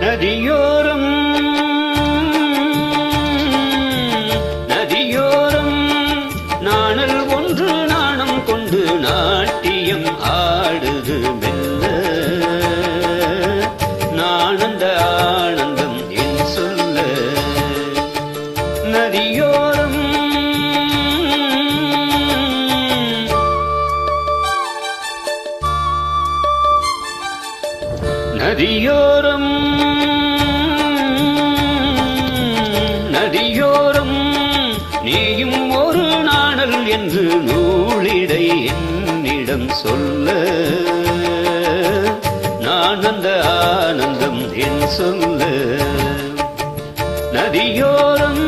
நதியோரம் நதியோரம் நாணல் ஒன்று நாணம் கொண்டு நாட்டியம் ஆடுது மெல்ல நாணந்த ஆனந்தம் என் சொல்ல நதியோரம் நதியோரம் நதியோரம் நீயும் ஒரு நாணல் என்று நூலிடை என்னிடம் சொல்ல நானந்த ஆனந்தம் என் சொல்ல நதியோரம்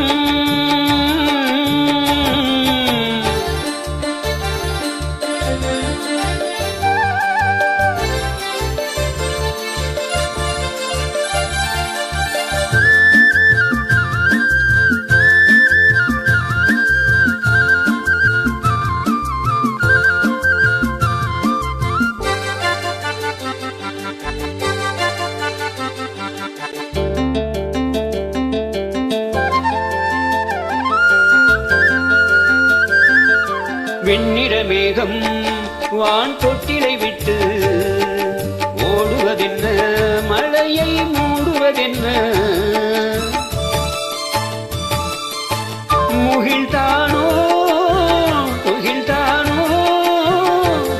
வெண்ணிற மேகம் வான் தொட்டிலை விட்டு ஓடுவதென்ன மழையை மூடுவதென்ன முகில்தானோ புகில்தானோ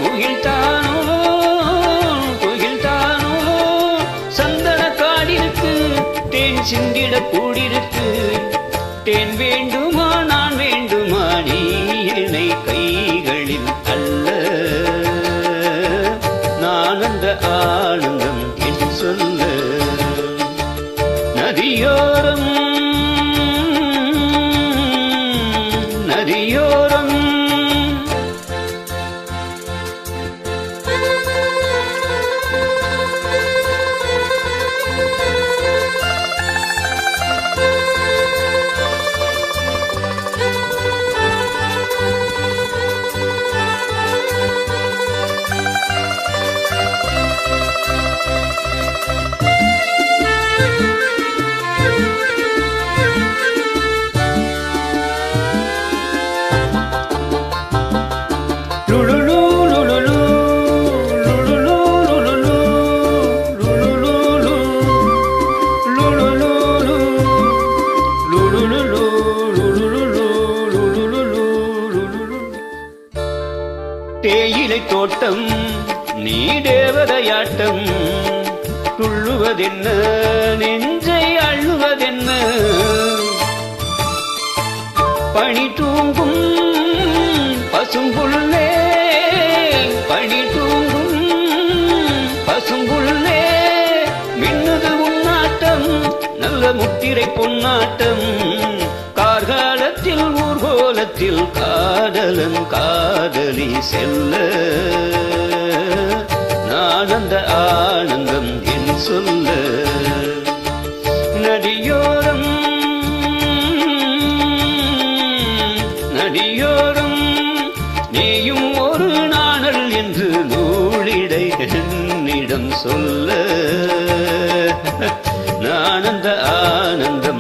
முகில்தானோ புகில்தானோ சந்தன காடிருக்கு தேன் சிந்திட கூடிருக்கு தேன் வேண்டுமா நான் வேண்டுமா நீ என்னை கைகளில் அல்ல நானந்த ஆனந்தம் என் சொல்ல நதியோரம் நதியோரம் தேயிலை தோட்டம் நீ தேவதையாட்டம் துள்ளுவதென்ன நெஞ்சை அள்ளுவதென்ன பனி தூங்கும் பசும்புள்ளே பனி தூங்கும் பசும்புள்ளே மின்னுது உன்னாட்டம் நல்ல முத்திரை பொன்னாட்டம் கார்காலத்தில் ஊர்கோலத்தில் காதலன் காதலி செல்ல நானந்த ஆனந்தம் என் சொல்ல நதியோரம் நதியோரம் நீயும் ஒரு நாணல் என்று நூலிடை என்னிடம் சொல்ல நானந்த ஆனந்தம்